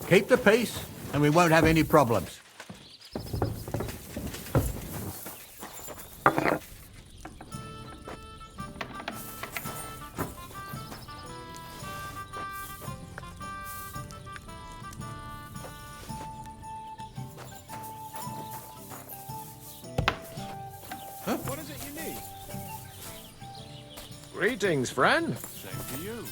Keep the peace, and we won't have any problems. What is it you need? Greetings, friend. Same to you.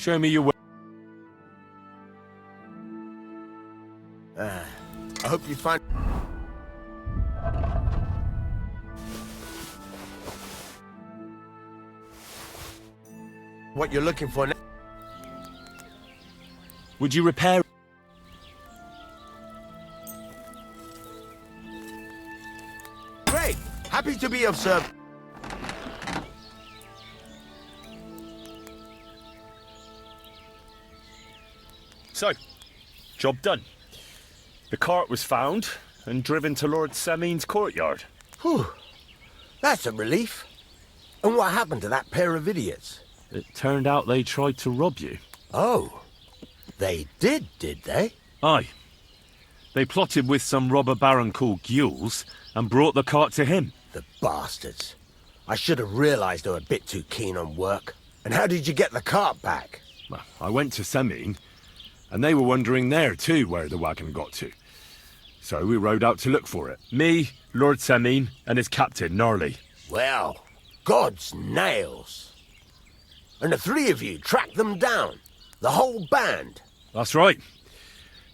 Show me your way. I hope you find... what you're looking for now. Would you repair? Great! Happy to be of service. So, job done. The cart was found and driven to Lord Semin's courtyard. Whew. That's a relief. And what happened to that pair of idiots? It turned out they tried to rob you. Oh. They did they? Aye. They plotted with some robber baron called Gules and brought the cart to him. The bastards. I should have realized they were a bit too keen on work. And how did you get the cart back? Well, I went to Semin, and they were wondering there too where the wagon got to. So we rode out to look for it. Me, Lord Semin, and his captain, Gnarly. Well, God's nails. And the three of you tracked them down? The whole band? That's right.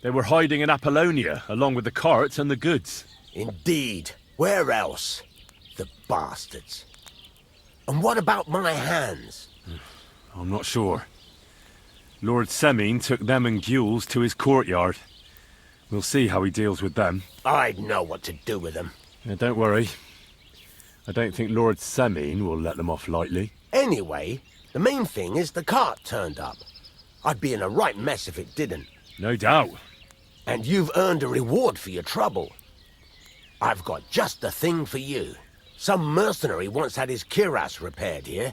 They were hiding in Apollonia, along with the cart and the goods. Indeed. Where else? The bastards. And what about my hands? I'm not sure. Lord Semin took them and Gules to his courtyard. We'll see how he deals with them. I'd know what to do with them. Don't worry. I don't think Lord Semin will let them off lightly. Anyway, the main thing is the cart turned up. I'd be in a right mess if it didn't. No doubt. And you've earned a reward for your trouble. I've got just the thing for you. Some mercenary once had his cuirass repaired here,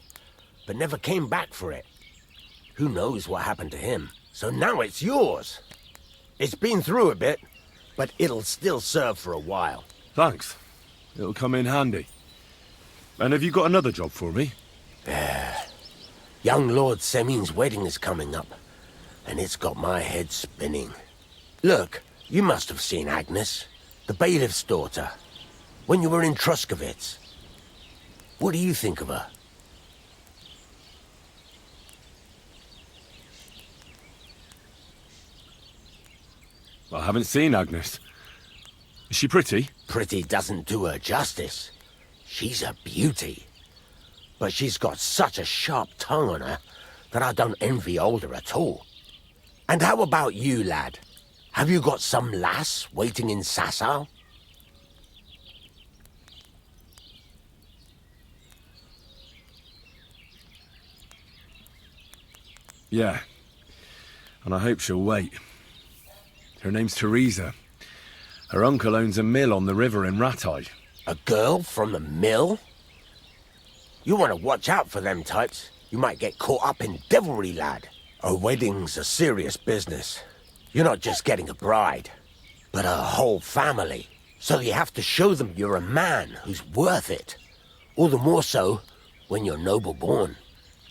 but never came back for it. Who knows what happened to him? So now it's yours. It's been through a bit, but it'll still serve for a while. Thanks. It'll come in handy. And have you got another job for me? Young Lord Semin's wedding is coming up, and it's got my head spinning. Look, you must have seen Agnes, the bailiff's daughter, when you were in Truscovitz. What do you think of her? I haven't seen Agnes. Is she pretty? Pretty doesn't do her justice. She's a beauty. But she's got such a sharp tongue on her that I don't envy older at all. And how about you, lad? Have you got some lass waiting in Sasau? Yeah. And I hope she'll wait. Her name's Teresa. Her uncle owns a mill on the river in Ratai. A girl from the mill? You want to watch out for them types. You might get caught up in devilry, lad. A wedding's a serious business. You're not just getting a bride, but a whole family. So you have to show them you're a man who's worth it. All the more so when you're noble born.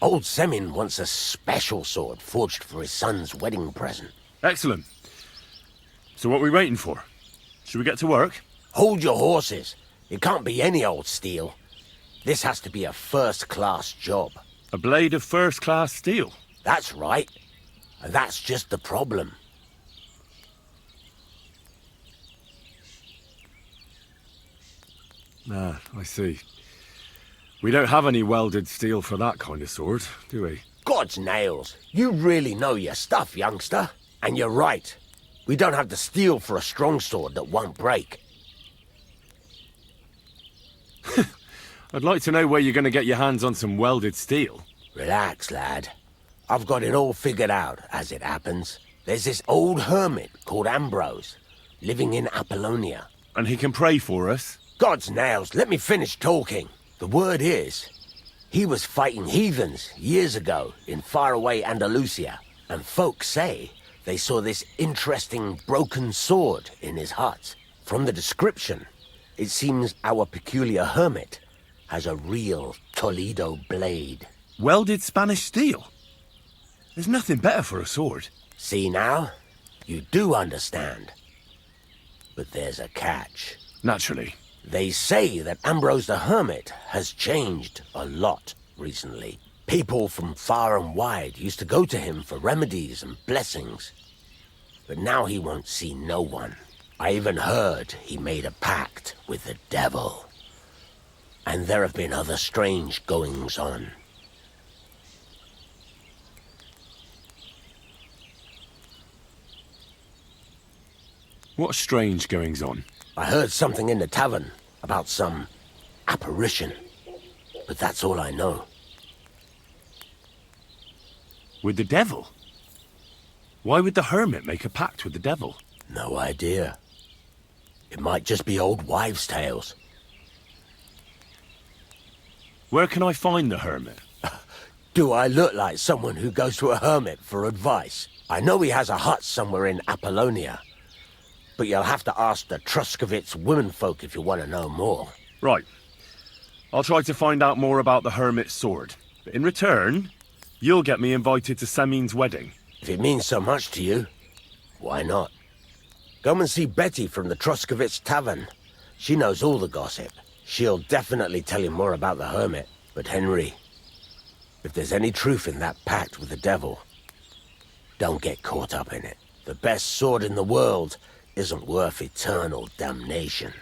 Old Semin wants a special sword forged for his son's wedding present. Excellent. So what are we waiting for? Should we get to work? Hold your horses. It can't be any old steel. This has to be a first-class job. A blade of first-class steel. That's right. And that's just the problem. Ah, I see. We don't have any welded steel for that kind of sword, do we? God's nails. You really know your stuff, youngster. And you're right. We don't have the steel for a strong sword that won't break. I'd like to know where you're going to get your hands on some welded steel. Relax, lad. I've got it all figured out, as it happens. There's this old hermit called Ambrose, living in Apollonia. And he can pray for us? God's nails, let me finish talking. The word is, he was fighting heathens years ago in faraway Andalusia, and folks say they saw this interesting broken sword in his hut. From the description, it seems our peculiar hermit has a real Toledo blade. Welded Spanish steel? There's nothing better for a sword. See now? You do understand. But there's a catch. Naturally. They say that Ambrose the Hermit has changed a lot recently. People from far and wide used to go to him for remedies and blessings. But now he won't see no one. I even heard he made a pact with the devil. And there have been other strange goings-on. What strange goings-on? I heard something in the tavern about some apparition, but that's all I know. With the devil? Why would the hermit make a pact with the devil? No idea. It might just be old wives' tales. Where can I find the hermit? Do I look like someone who goes to a hermit for advice? I know he has a hut somewhere in Apollonia, but you'll have to ask the Truscovitz womenfolk if you want to know more. Right. I'll try to find out more about the hermit's sword. But in return, you'll get me invited to Semin's wedding. If it means so much to you, why not? Come and see Betty from the Truscovitz Tavern. She knows all the gossip. She'll definitely tell you more about the hermit. But Henry, if there's any truth in that pact with the devil, don't get caught up in it. The best sword in the world isn't worth eternal damnation.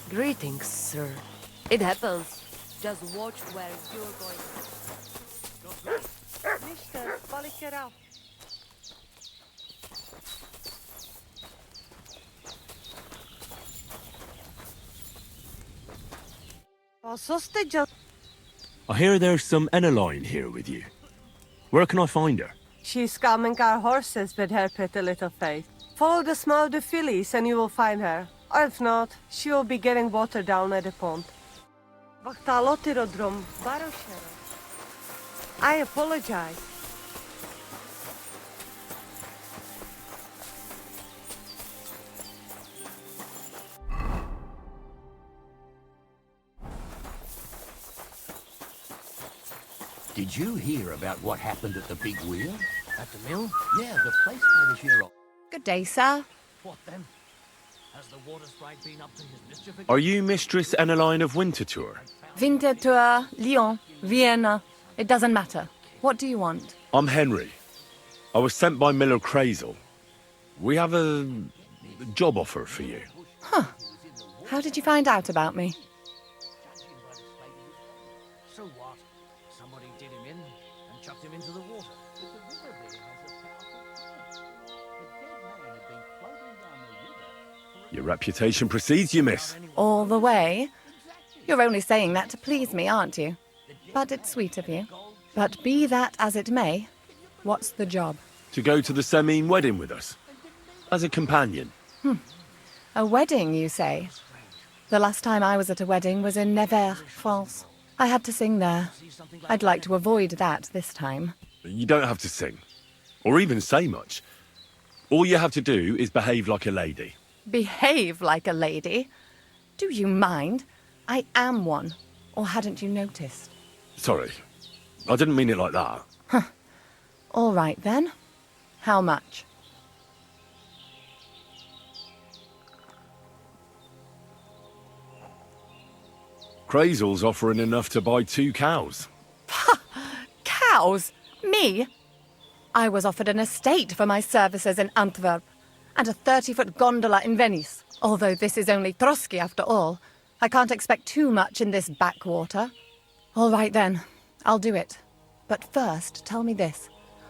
Greetings, sir. It happens. Just watch where you're going. Mister, balik eraf. I hear there's some Eneline here with you. Where can I find her? She's coming our horses with her pretty little face. Follow the smell of the fillies and you will find her. Or if not, she will be getting water down at the pond. Baktalotirodrom, Baroshero. I apologize. Did you hear about what happened at the big wheel? At the mill? Yeah, the place by the Giro. Good day, sir. What then? Has the water sprite been up to his mischief again? Are you Mistress Eneline of Winterthur? Winterthur, Lyon, Vienna. It doesn't matter. What do you want? I'm Henry. I was sent by Miller Crazel. We have a job offer for you. How did you find out about me? So what? Somebody did him in and chucked him into the water. Your reputation precedes you, miss. All the way? You're only saying that to please me, aren't you? But it's sweet of you. But be that as it may, what's the job? To go to the Semine wedding with us. As a companion. A wedding, you say? The last time I was at a wedding was in Nevers, France. I had to sing there. I'd like to avoid that this time. You don't have to sing. Or even say much. All you have to do is behave like a lady. Behave like a lady? Do you mind? I am one. Or hadn't you noticed? Sorry. I didn't mean it like that. All right, then. How much? Crazel's offering enough to buy 2 cows. Cows? Me? I was offered an estate for my services in Antwerp, and a 30-foot gondola in Venice. Although this is only Trotsky after all, I can't expect too much in this backwater. All right then, I'll do it. But first, tell me this.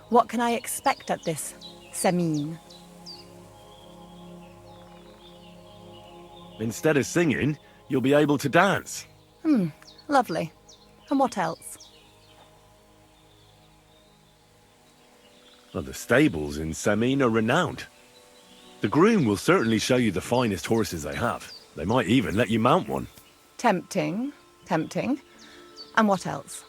What can I expect at this Semine? Instead of singing, you'll be able to dance. Lovely. And what else? Well, the stables in Semine are renowned. The groom will certainly show you the finest horses they have. They might even let you mount one. Tempting. Tempting. And what else?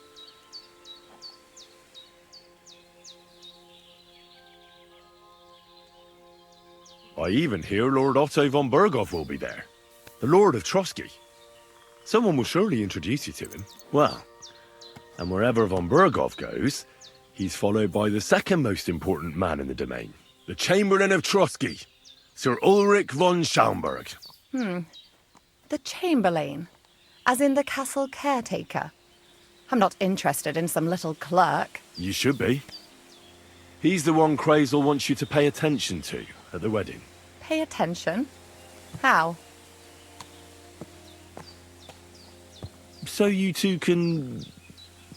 I even hear Lord Otto von Berghoff will be there. The Lord of Trotsky. Someone will surely introduce you to him. Well, and wherever von Berghoff goes, he's followed by the second most important man in the domain. The Chamberlain of Trotsky, Sir Ulrich von Schaumburg. The Chamberlain. As in the castle caretaker. I'm not interested in some little clerk. You should be. He's the one Crazel wants you to pay attention to at the wedding. Pay attention? How? So you two can...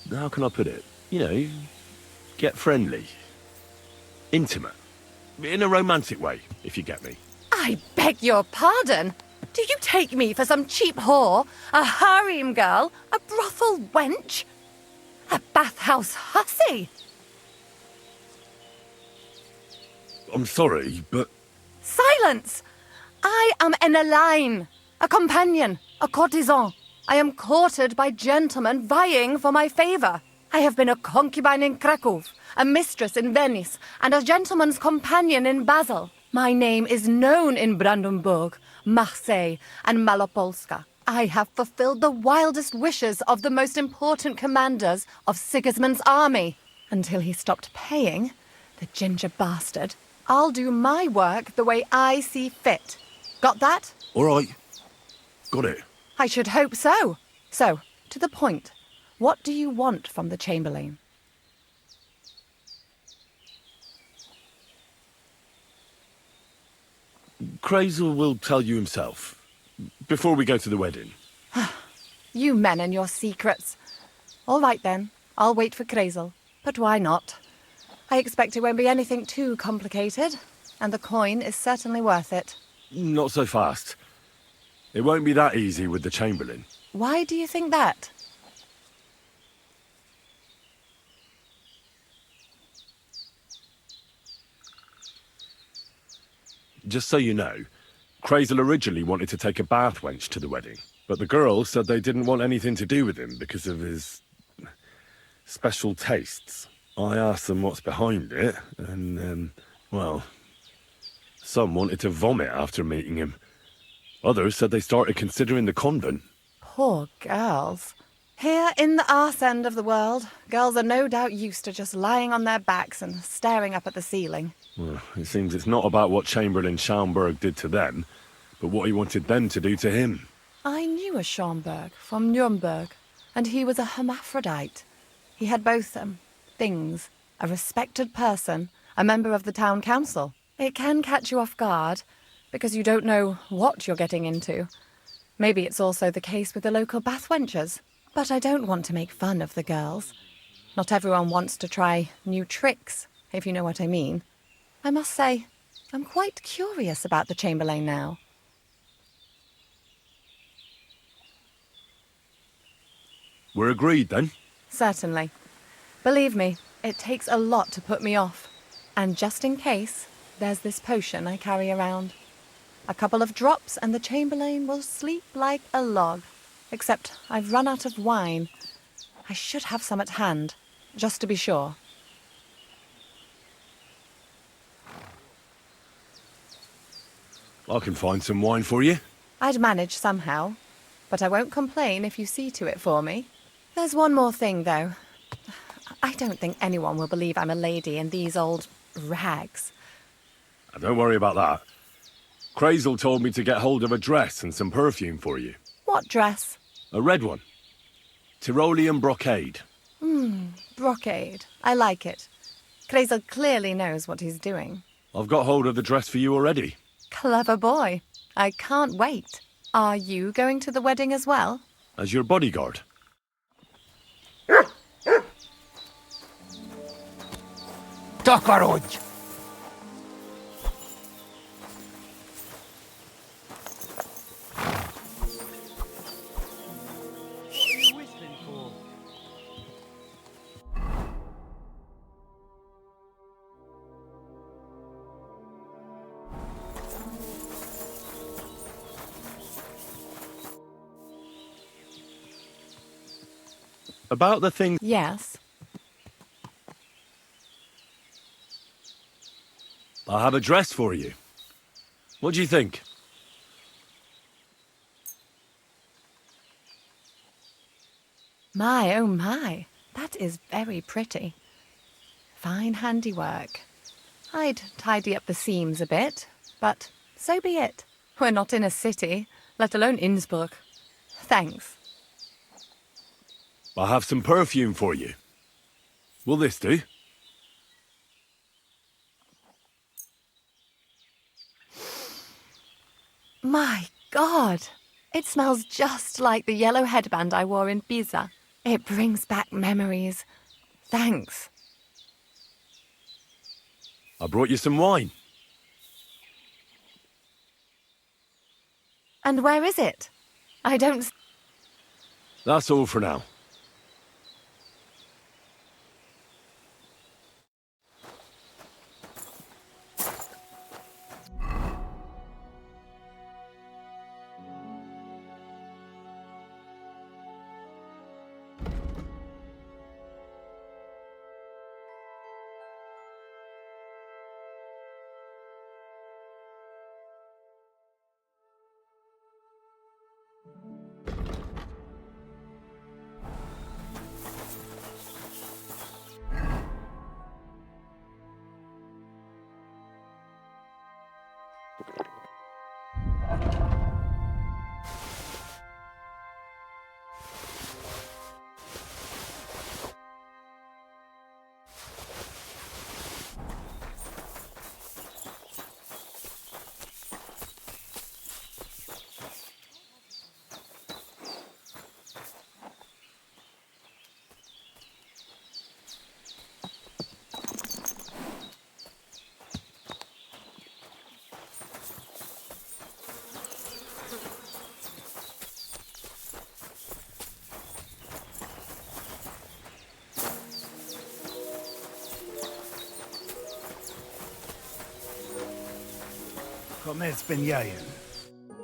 How can I put it? You know, get friendly. Intimate. In a romantic way, if you get me. I beg your pardon. Do you take me for some cheap whore? A harem girl? A brothel wench? A bathhouse hussy? I'm sorry, but... Silence! I am Eneline, a companion, a courtesan. I am courted by gentlemen vying for my favour. I have been a concubine in Krakow, a mistress in Venice, and a gentleman's companion in Basel. My name is known in Brandenburg, Marseille, and Malopolska. I have fulfilled the wildest wishes of the most important commanders of Sigismund's army. Until he stopped paying, the ginger bastard, I'll do my work the way I see fit. Got that? All right. Got it. I should hope so. So, to the point. What do you want from the Chamberlain? Crazel will tell you himself. before we go to the wedding. You men and your secrets. All right then, I'll wait for Crazel. But why not? I expect it won't be anything too complicated, and the coin is certainly worth it. Not so fast. It won't be that easy with the Chamberlain. Why do you think that? Just so you know, Crazel originally wanted to take a bath wench to the wedding, but the girls said they didn't want anything to do with him because of his special tastes. I asked them what's behind it, and, well, some wanted to vomit after meeting him. Others said they started considering the convent. Poor girls. Here in the arse end of the world, girls are no doubt used to just lying on their backs and staring up at the ceiling. Well, it seems it's not about what Chamberlain Schaumburg did to them, but what he wanted them to do to him. I knew a Schaumburg from Nuremberg, and he was a hermaphrodite. He had both, things. A respected person, a member of the town council. It can catch you off guard, because you don't know what you're getting into. Maybe it's also the case with the local bathwenchers. But I don't want to make fun of the girls. Not everyone wants to try new tricks, if you know what I mean. I must say, I'm quite curious about the Chamberlain now. We're agreed, then? Certainly. Believe me, it takes a lot to put me off. And just in case, there's this potion I carry around. A couple of drops and the Chamberlain will sleep like a log. Except I've run out of wine. I should have some at hand, just to be sure. I can find some wine for you. I'd manage somehow, but I won't complain if you see to it for me. There's one more thing, though. I don't think anyone will believe I'm a lady in these old rags. Don't worry about that. Crazel told me to get hold of a dress and some perfume for you. What dress? A red one. Tyrolean brocade. Brocade. I like it. Crazel clearly knows what he's doing. I've got hold of the dress for you already. Clever boy. I can't wait. Are you going to the wedding as well? As your bodyguard. Tokaroj! What are you whistling for? About the thing... Yes. I have a dress for you. What do you think? My, oh my. That is very pretty. Fine handiwork. I'd tidy up the seams a bit, but so be it. We're not in a city, let alone Innsbruck. Thanks. I have some perfume for you. Will this do? My God! It smells just like the yellow headband I wore in Pisa. It brings back memories. Thanks. I brought you some wine. And where is it? I don't... That's all for now.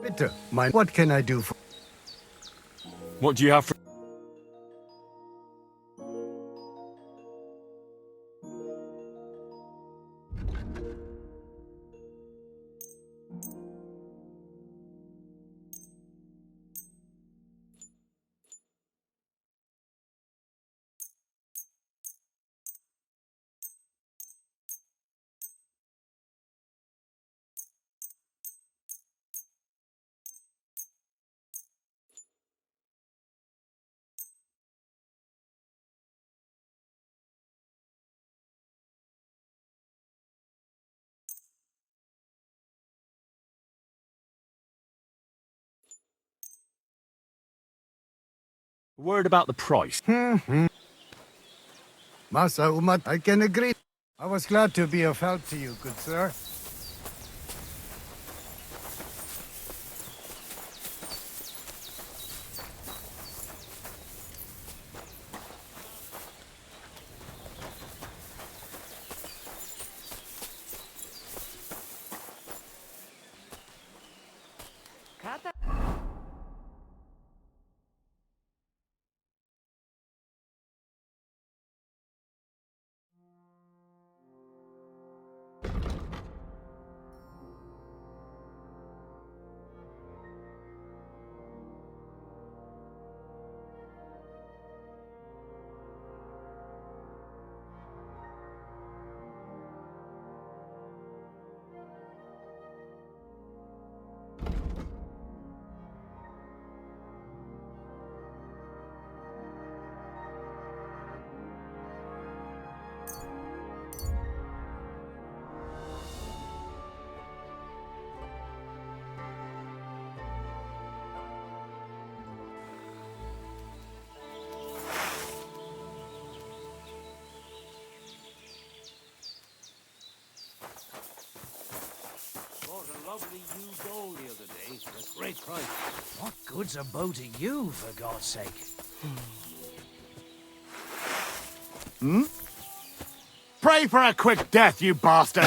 Bitte, what can I do for... What do you have for... Word about the price. Masa Umat, I can agree. I was glad to be of help to you, good sir. Bought a lovely new doll the other day for a great price. What good's a bow to you, for God's sake? Pray for a quick death, you bastard!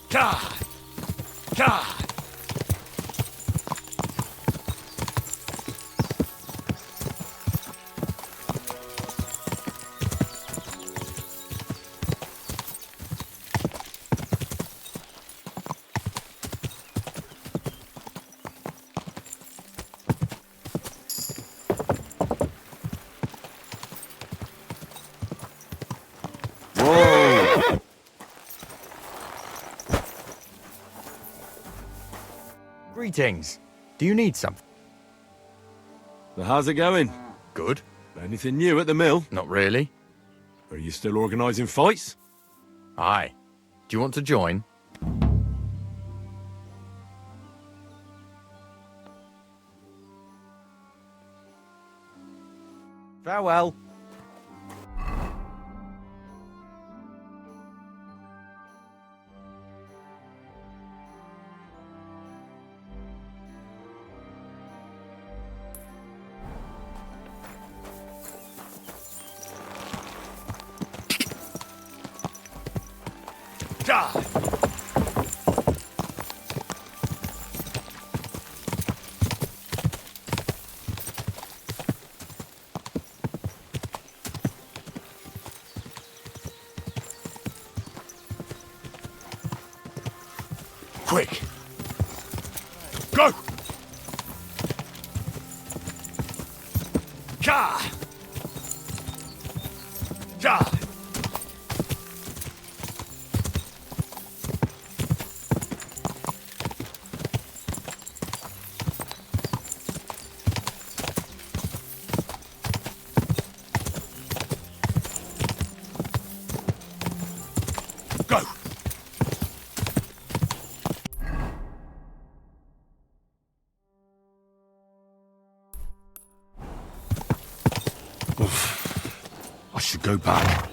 God! God! Greetings. Do you need something? So how's it going? Good. Anything new at the mill? Not really. Are you still organising fights? Aye. Do you want to join? Farewell. God! Quick! Go! God! God! Go! I should go back.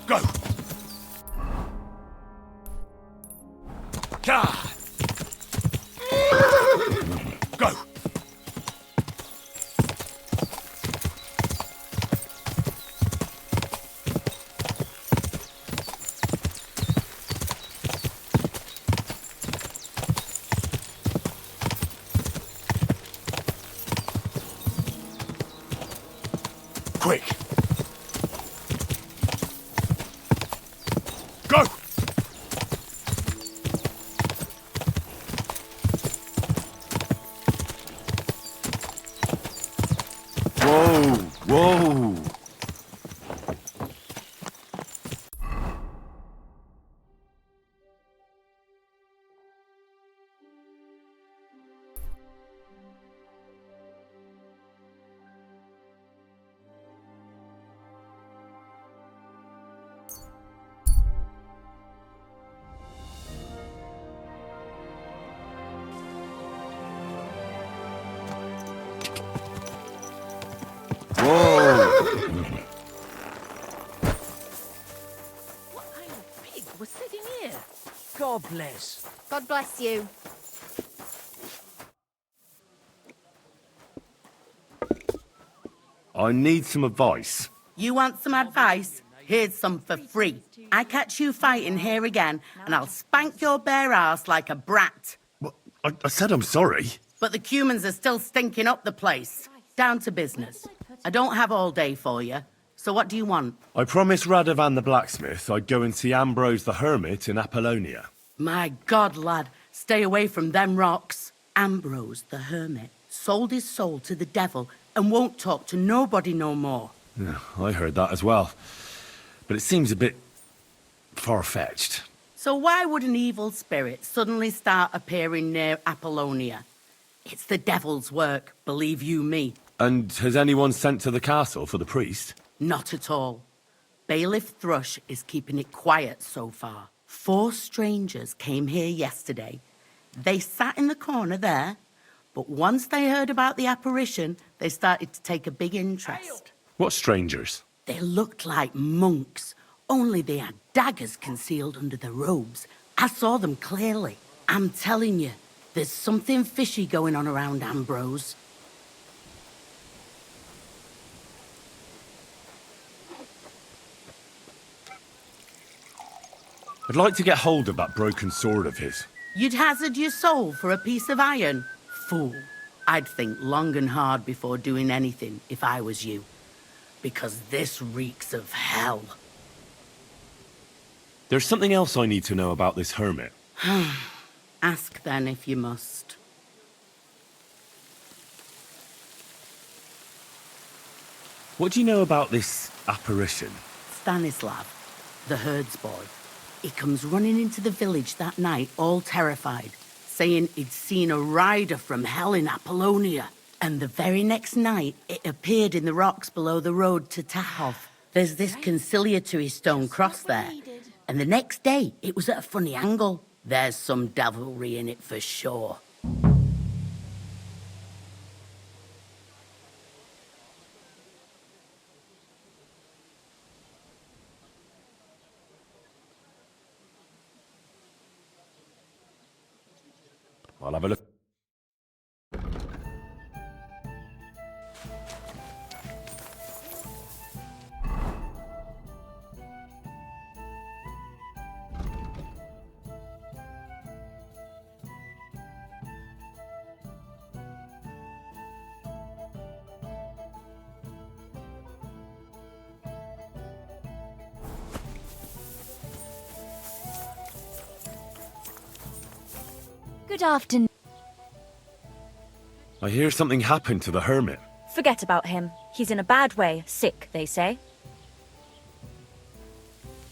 Go! God! Go! Quick! Go! Whoa, whoa. What kind of pig was sitting here? God bless. God bless you. I need some advice. You want some advice? Here's some for free. I catch you fighting here again, and I'll spank your bare ass like a brat. Well, I said I'm sorry. But the Cumans are still stinking up the place. Down to business. I don't have all day for you. So what do you want? I promised Radovan the blacksmith I'd go and see Ambrose the hermit in Apollonia. My God, lad, stay away from them rocks. Ambrose the hermit sold his soul to the devil and won't talk to nobody no more. Yeah, I heard that as well. But it seems a bit far-fetched. So why would an evil spirit suddenly start appearing near Apollonia? It's the devil's work, believe you me. And has anyone sent to the castle for the priest? Not at all. Bailiff Thrush is keeping it quiet so far. 4 strangers came here yesterday. They sat in the corner there, but once they heard about the apparition, they started to take a big interest. What strangers? They looked like monks, only they had daggers concealed under their robes. I saw them clearly. I'm telling you, there's something fishy going on around Ambrose. I'd like to get hold of that broken sword of his. You'd hazard your soul for a piece of iron? Fool. I'd think long and hard before doing anything if I was you. Because this reeks of hell. There's something else I need to know about this hermit. Ask then if you must. What do you know about this apparition? Stanislav, the herds boy. He comes running into the village that night, all terrified, saying he'd seen a rider from hell in Apollonia. And the very next night, it appeared in the rocks below the road to Tahov. There's this conciliatory stone cross there. And the next day, it was at a funny angle. There's some devilry in it for sure. I'll have a look. Good afternoon. I hear something happened to the hermit. Forget about him. He's in a bad way. Sick, they say.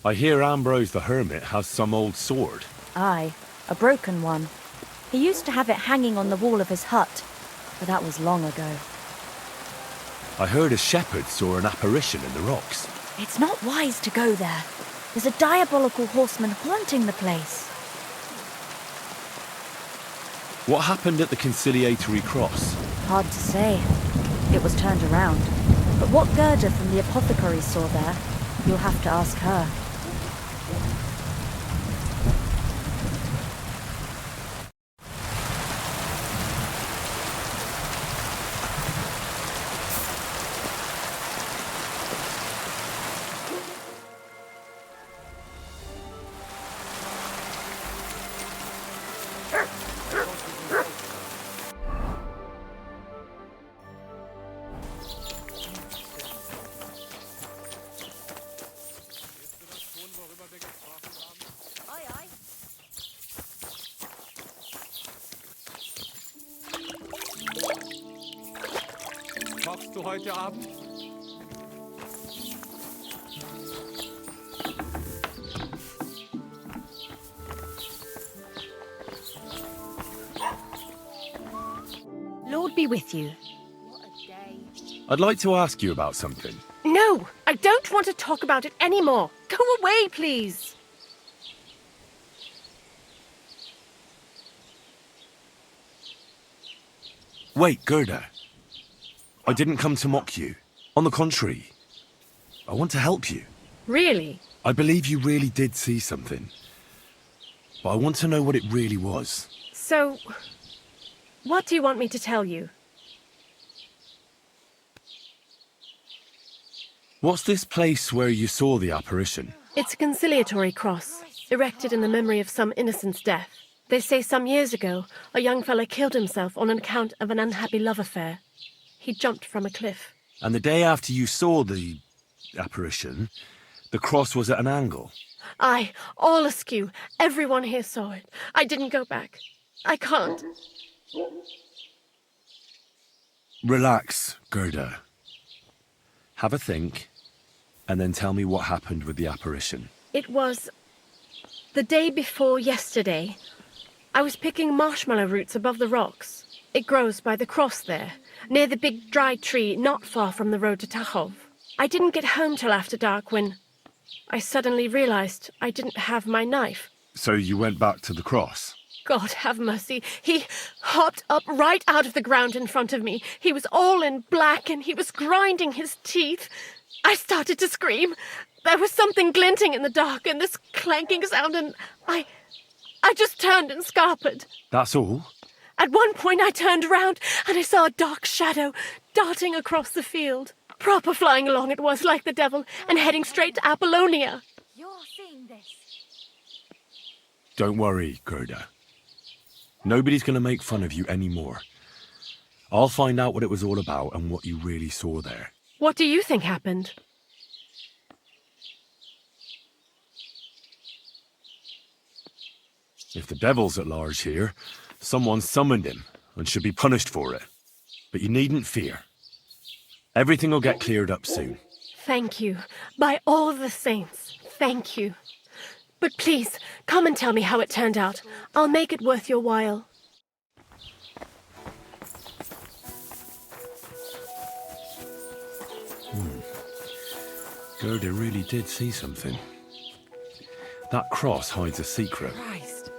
I hear Ambrose the Hermit has some old sword. Aye, a broken one. He used to have it hanging on the wall of his hut, but that was long ago. I heard a shepherd saw an apparition in the rocks. It's not wise to go there. There's a diabolical horseman haunting the place. What happened at the conciliatory cross? Hard to say. It was turned around. But what Gerda from the apothecary saw there, you'll have to ask her. Kochst du heute Abend? Lord be with you. I'd like to ask you about something. No, I don't want to talk about it anymore. Go away, please. Wait, Gerda. I didn't come to mock you. On the contrary, I want to help you. Really? I believe you really did see something. But I want to know what it really was. So, what do you want me to tell you? What's this place where you saw the apparition? It's a conciliatory cross, erected in the memory of some innocent's death. They say some years ago, a young fellow killed himself on account of an unhappy love affair. He jumped from a cliff. And the day after you saw the apparition, the cross was at an angle. Aye, all askew. Everyone here saw it. I didn't go back. I can't. Relax, Gerda. Have a think, and then tell me what happened with the apparition. It was the day before yesterday. I was picking marshmallow roots above the rocks. It grows by the cross there, near the big dry tree not far from the road to Tachov. I didn't get home till after dark when I suddenly realized I didn't have my knife. So you went back to the cross? God have mercy. He hopped up right out of the ground in front of me. He was all in black and he was grinding his teeth. I started to scream. There was something glinting in the dark and this clanking sound and I just turned and scarpered. That's all? At one point I turned around and I saw a dark shadow darting across the field. Proper flying along it was, like the devil, and heading straight to Apollonia. You're seeing this. Don't worry, Gerda. Nobody's going to make fun of you anymore. I'll find out what it was all about and what you really saw there. What do you think happened? If the devil's at large here, someone summoned him and should be punished for it. But you needn't fear. Everything will get cleared up soon. Thank you. By all the saints, thank you. But please, come and tell me how it turned out. I'll make it worth your while. Gerda really did see something. That cross hides a secret. Christ,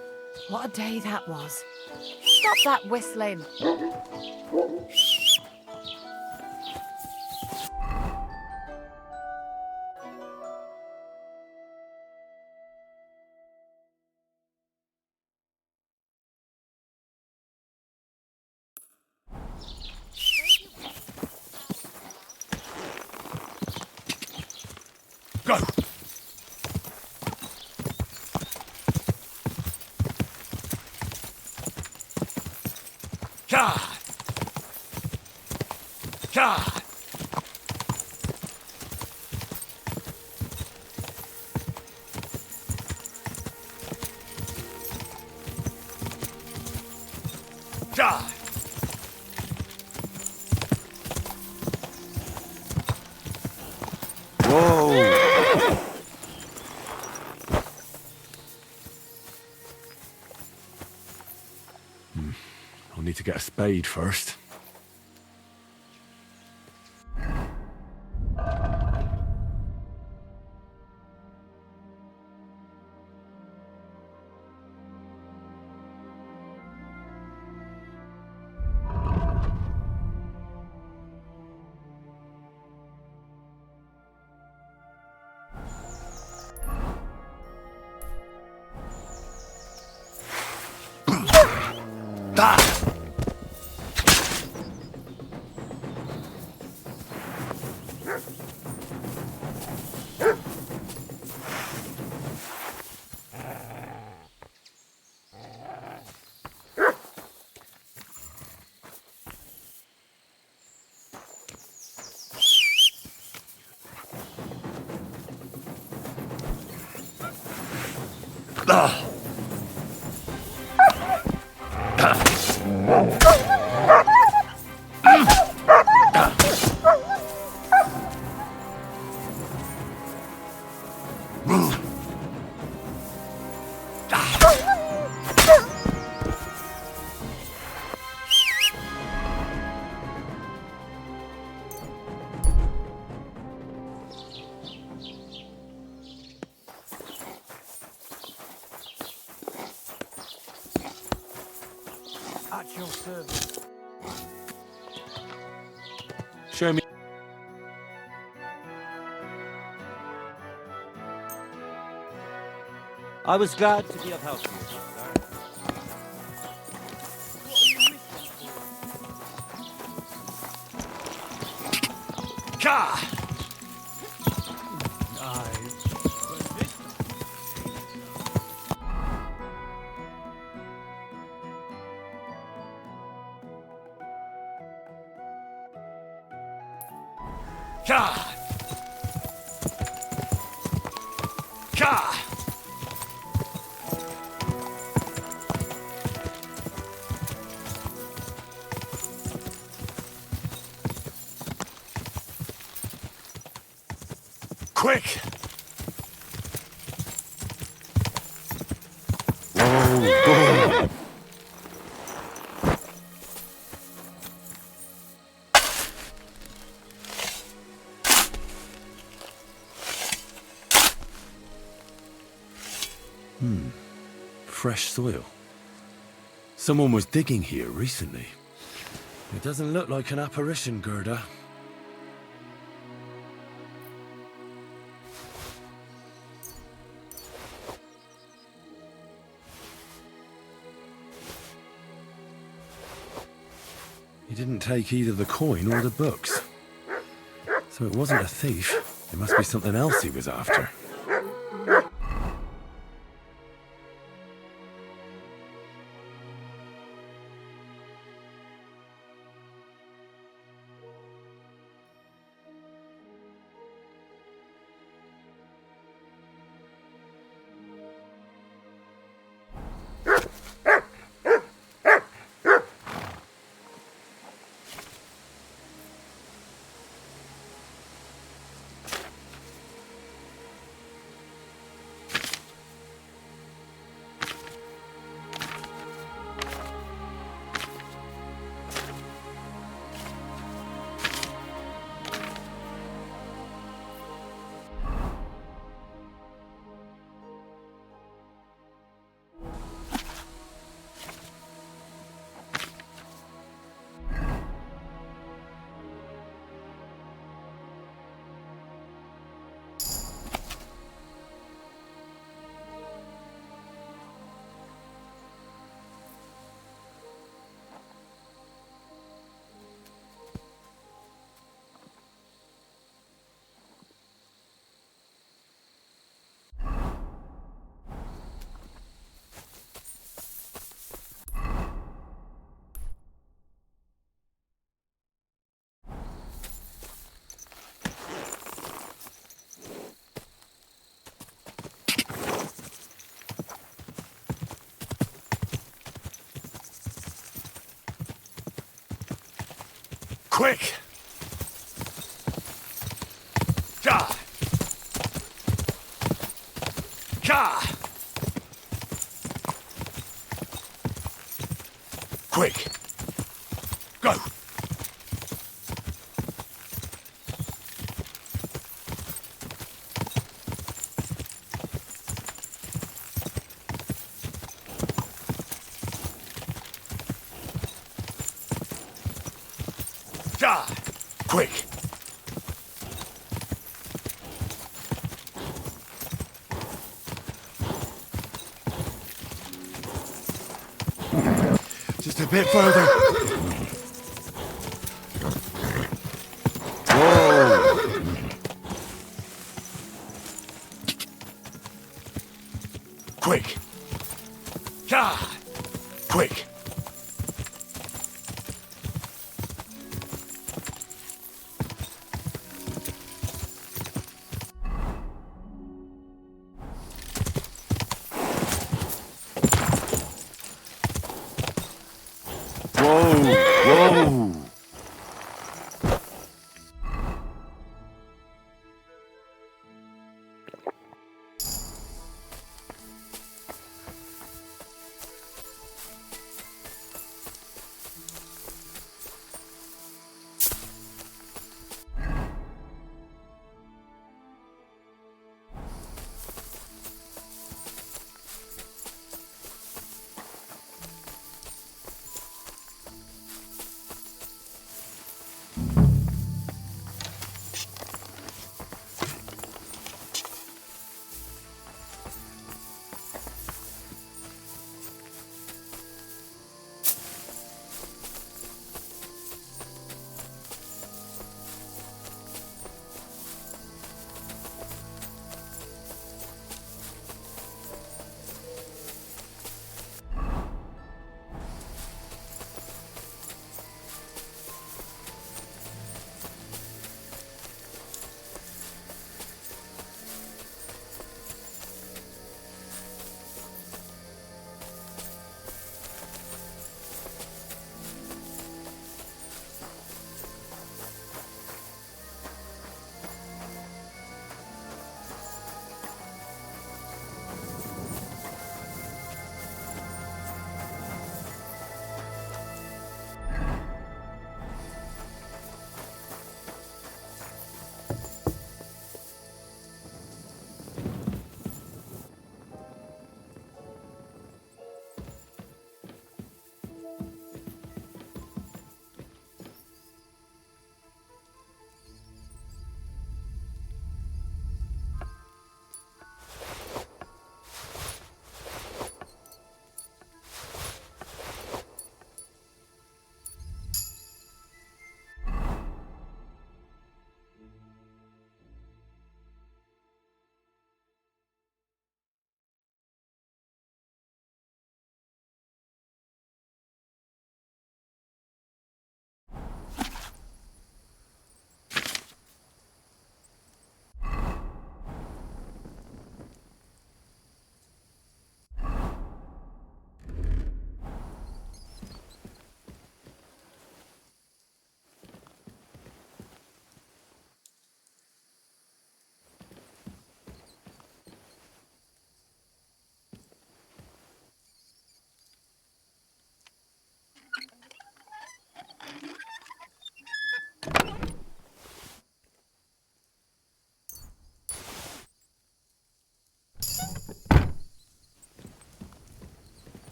what a day that was. Stop that whistling. Go! God! God! God! Whoa! I'll need to get a spade first. At your service. Show me. I was glad to be of help to you, sir. Ka! Ka! Ka! Quick! Fresh soil. Someone was digging here recently. It doesn't look like an apparition, Gerda. He didn't take either the coin or the books. So it wasn't a thief. It must be something else he was after. Quick! Ka! Ka! Quick! Go! Die! Quick! Just a bit further. Whoa! Quick! Die! Quick! Whoa! Whoa!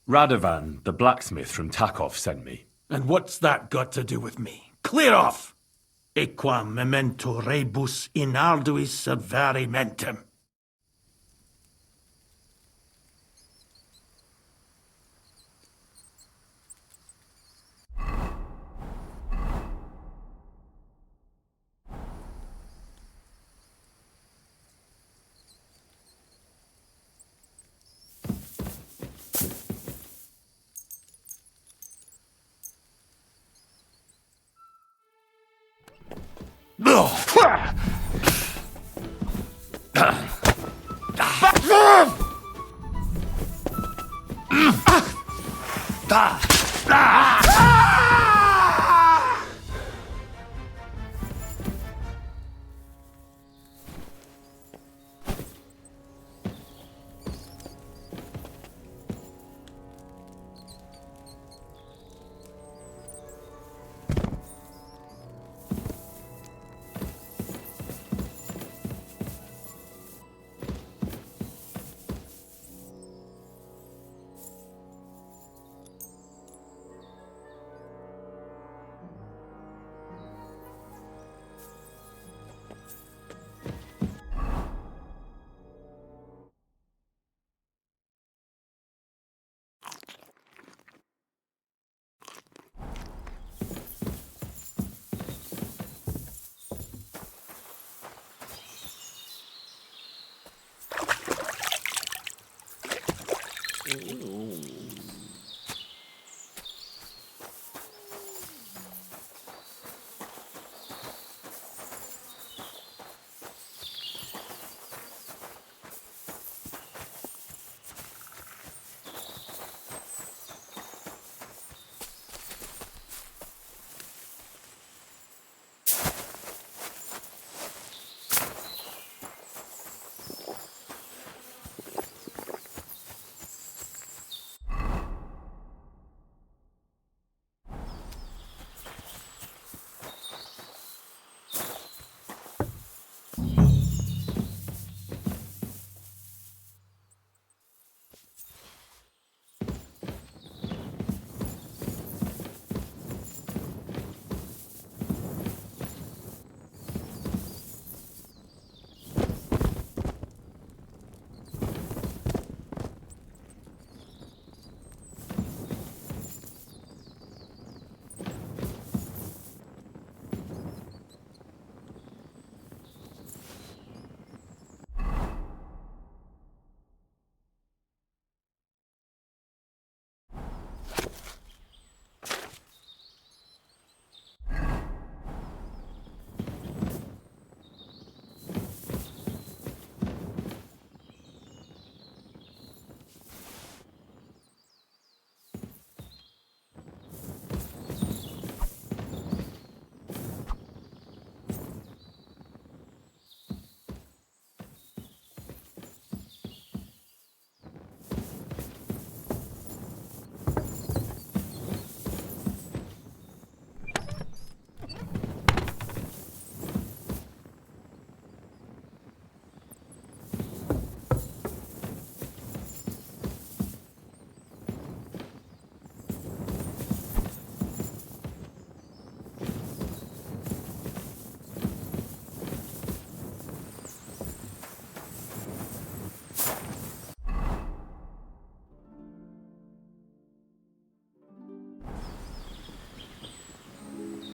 Radovan, the blacksmith from Takov, sent me. And what's that got to do with me? Clear off! Equam memento rebus in arduis serverimentem.